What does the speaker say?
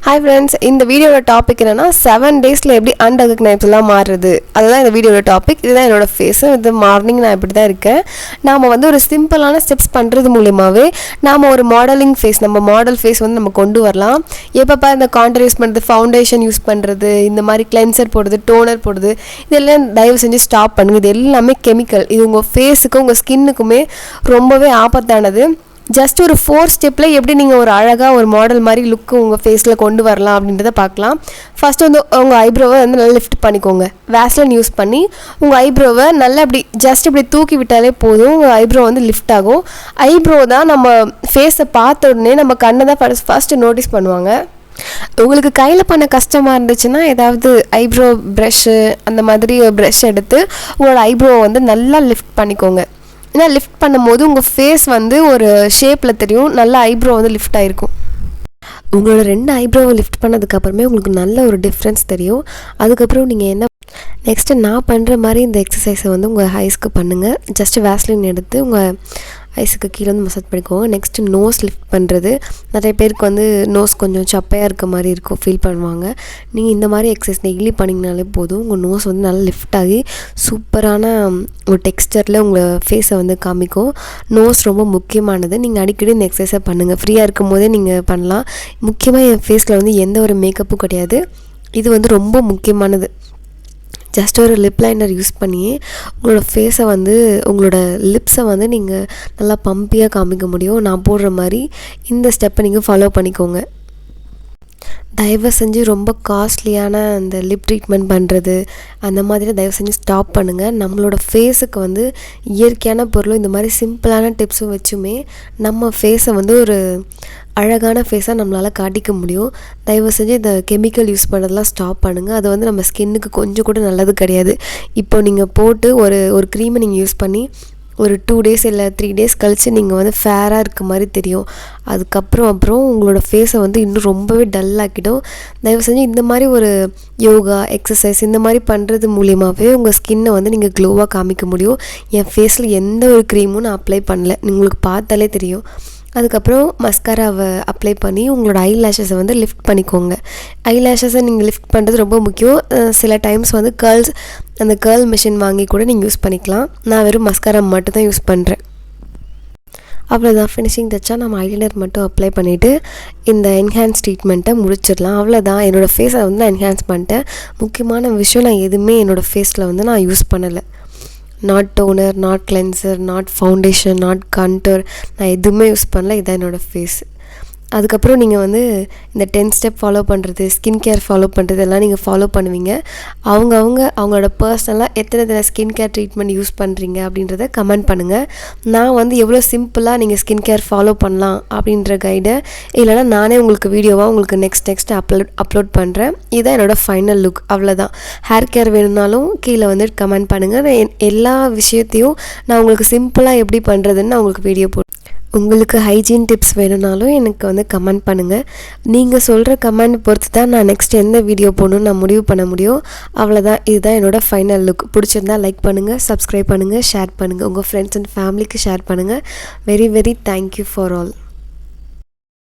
Hi friends, இந்த வீடியோட topic என்னன்னா 7 டேஸ்ல எப்படி அன்ரெகக்னைசபிளா மாறுறது. அதுதான் இந்த வீடியோட டாபிக். இதுதான் என்னோட ஃபேஸ். இது மார்னிங் நான் இப்படி தான் இருக்கேன். நாம வந்து ஒரு சிம்பிளான ஸ்டெப்ஸ் பண்றது மூலமாவே நாம ஒரு மாடலிங் ஃபேஸ், நம்ம மாடல் ஃபேஸ் வந்து நம்ம கொண்டு வரலாம். எப்பப்ப இந்த கான்டூர் யூஸ் பண்றது, ஃபவுண்டேஷன் யூஸ் பண்றது, இந்த மாதிரி கிளென்சர் போடுறது, டோனர் போடுறது, இதெல்லாம் தயவு செஞ்சு ஸ்டாப் பண்ணுங்க. இது எல்லாமே கெமிக்கல். இது உங்க ஃபேஸுக்கும் உங்க ஸ்கின்னுக்குமே ரொம்பவே ஆபத்தானது. ஜஸ்ட் ஒரு 4 ஸ்டெப்பில் எப்படி நீங்கள் ஒரு அழகாக ஒரு மாடல் மாதிரி லுக்கு உங்கள் ஃபேஸில் கொண்டு வரலாம் அப்படின்றத பார்க்கலாம். ஃபஸ்ட்டு வந்து உங்கள் ஐப்ரோவை வந்து நல்லா லிஃப்ட் பண்ணிக்கோங்க. வேஸ்லின் யூஸ் பண்ணி உங்கள் ஐப்ரோவை நல்லா இப்படி ஜஸ்ட் இப்படி தூக்கி விட்டாலே போதும். உங்கள் ஐப்ரோ வந்து லிஃப்ட் ஆகும். ஐப்ரோ தான் நம்ம ஃபேஸை பார்த்த உடனே நம்ம கண்ணை தான் ஃபஸ்ட்டு நோட்டீஸ் பண்ணுவாங்க. உங்களுக்கு கையில் பண்ண கஷ்டமாக இருந்துச்சுன்னா ஏதாவது ஐப்ரோ ப்ரஷ்ஷு அந்த மாதிரி ப்ரஷ் எடுத்து உங்களோட ஐப்ரோவை வந்து நல்லா லிஃப்ட் பண்ணிக்கோங்க. ஏன்னா லிஃப்ட் பண்ணும்போது உங்கள் ஃபேஸ் வந்து ஒரு ஷேப்பில் தெரியும், நல்லா ஐப்ரோ வந்து லிஃப்ட் ஆகிருக்கும். உங்களோட 2 ஐப்ரோவை லிஃப்ட் பண்ணதுக்கப்புறமே உங்களுக்கு நல்ல ஒரு டிஃப்ரென்ஸ் தெரியும். அதுக்கப்புறம் நீங்கள் என்ன நெக்ஸ்ட்டு நான் பண்ணுற மாதிரி இந்த எக்ஸசைஸை வந்து உங்கள் ஐஸ்க்கு பண்ணுங்கள். ஜஸ்ட்டு வேஸ்லின் எடுத்து உங்கள் ஐஸுக்கு கீழே வந்து மசாஜ் பண்ணிக்கோங்க. நெக்ஸ்ட்டு நோஸ் லிஃப்ட் பண்ணுறது. நிறைய பேருக்கு வந்து நோஸ் கொஞ்சம் சப்பையாக இருக்க மாதிரி இருக்கும், ஃபீல் பண்ணுவாங்க. நீங்கள் இந்த மாதிரி எக்ஸசைஸ் டெய்லி பண்ணிங்கனாலே போதும். உங்கள் நோஸ் வந்து நல்லா லிஃப்ட் ஆகி சூப்பரான ஒரு டெக்ஸ்டரில் உங்கள் ஃபேஸை வந்து காமிக்கும். நோஸ் ரொம்ப முக்கியமானது. நீங்கள் அடிக்கடி இந்த எக்ஸசைஸை பண்ணுங்கள். ஃப்ரீயாக இருக்கும் போதே நீங்கள் பண்ணலாம். முக்கியமாக என் ஃபேஸில் வந்து எந்த ஒரு மேக்கப்பும் கிடையாது. இது வந்து ரொம்ப முக்கியமானது. ஜஸ்ட் ஒரு லிப் லைனர் யூஸ் பண்ணி உங்களோட ஃபேஸை வந்து உங்களோட லிப்ஸை வந்து நீங்கள் நல்லா பம்பியாக காமிக்க முடியும். நான் போடுற மாதிரி இந்த ஸ்டெப்பை நீங்கள் ஃபாலோ பண்ணிக்கோங்க. தயவு செஞ்சு ரொம்ப காஸ்ட்லியான இந்த லிப் ட்ரீட்மெண்ட் பண்ணுறது அந்த மாதிரி தயவு செஞ்சு ஸ்டாப் பண்ணுங்கள். நம்மளோட ஃபேஸுக்கு வந்து இயற்கையான பொருளும் இந்த மாதிரி சிம்பிளான டிப்ஸும் வச்சுமே நம்ம ஃபேஸை வந்து ஒரு அழகான ஃபேஸாக நம்மளால் காட்டிக்க முடியும். தயவு செஞ்சு இந்த கெமிக்கல் யூஸ் பண்ணுறதெல்லாம் ஸ்டாப் பண்ணுங்கள். அது வந்து நம்ம ஸ்கின்னுக்கு கொஞ்சம் கூட நல்லது கிடையாது. இப்போ நீங்கள் போட்டு ஒரு க்ரீமை நீங்கள் யூஸ் பண்ணி ஒரு 2 டேஸ் இல்லை 3 டேஸ் கழித்து நீங்கள் வந்து ஃபேராக இருக்க மாதிரி தெரியும். அப்புறம் உங்களோட ஃபேஸை வந்து இன்னும் ரொம்பவே டல்லாக்கிடும். தயவு செஞ்சு இந்த மாதிரி ஒரு யோகா எக்ஸசைஸ் இந்த மாதிரி பண்ணுறது மூலியமாகவே உங்கள் ஸ்கின்னை வந்து நீங்கள் க்ளோவாக காமிக்க முடியும். என் ஃபேஸில் எந்த ஒரு க்ரீமும் நான் அப்ளை பண்ணல, உங்களுக்கு பார்த்தாலே தெரியும். அதுக்கப்புறம் மஸ்காராவை அப்ளை பண்ணி உங்களோட ஐ லேஷஸை வந்து லிஃப்ட் பண்ணிக்கோங்க. ஐ லேஷஸை நீங்கள் லிஃப்ட் பண்ணுறது ரொம்ப முக்கியம். சில டைம்ஸ் வந்து அந்த கேர்ள் மிஷின் வாங்கி கூட நீங்கள் யூஸ் பண்ணிக்கலாம். நான் வெறும் மஸ்காரா மட்டும் தான் யூஸ் பண்ணுறேன். அவ்வளோதான், ஃபினிஷிங் டச்சா நம்ம ஐலைனர் மட்டும் அப்ளை பண்ணிவிட்டு இந்த என்ஹான்ஸ் ட்ரீட்மெண்ட்டை முடிச்சிடலாம். அவ்வளோதான், என்னோடய ஃபேஸை வந்து நான் என்ஹான்ஸ் பண்ணிட்டேன். முக்கியமான விஷயம், நான் எதுவுமே என்னோடய ஃபேஸில் வந்து நான் யூஸ் பண்ணலை. Not toner, not cleanser, not foundation, not contour, நான் எதுவுமே யூஸ் பண்ணல. இதான் என்னோடய ஃபேஸ். அதுக்கப்புறம் நீங்கள் வந்து இந்த 10 ஸ்டெப் ஃபாலோ பண்ணுறது, ஸ்கின் கேர் ஃபாலோ பண்ணுறது எல்லாம் நீங்கள் ஃபாலோ பண்ணுவீங்க. அவங்களோட பர்சனலாக எத்தனை ஸ்கின் கேர் ட்ரீட்மெண்ட் யூஸ் பண்ணுறீங்க அப்படின்றத கமெண்ட் பண்ணுங்கள். நான் வந்து எவ்வளோ சிம்பிளாக நீங்கள் ஸ்கின் கேர் ஃபாலோ பண்ணலாம் அப்படின்ற கைடை இல்லைனா நானே உங்களுக்கு வீடியோவாக உங்களுக்கு நெக்ஸ்ட் அப்லோட் பண்ணுறேன். இதுதான் என்னோடய ஃபைனல் லுக். அவ்வளோதான். ஹேர் கேர் வேணும்னாலும் கீழே வந்து கமெண்ட் பண்ணுங்கள். எல்லா விஷயத்தையும் நான் உங்களுக்கு சிம்பிளாக எப்படி பண்ணுறதுன்னு நான் உங்களுக்கு வீடியோ உங்களுக்கு ஹைஜீன் டிப்ஸ் வேணும்னாலும் எனக்கு வந்து கமெண்ட் பண்ணுங்கள். நீங்கள் சொல்கிற கமெண்ட் பொறுத்து தான் நான் நெக்ஸ்ட் எந்த வீடியோ போடணும்னு நான் முடிவு பண்ண முடியும். அவ்வளோதான், இதுதான் என்னோடய ஃபைனல் லுக். பிடிச்சிருந்தா லைக் பண்ணுங்கள், சப்ஸ்கிரைப் பண்ணுங்கள், ஷேர் பண்ணுங்கள், உங்கள் ஃப்ரெண்ட்ஸ் அண்ட் ஃபேமிலிக்கு ஷேர் பண்ணுங்கள். Very very thank you for all.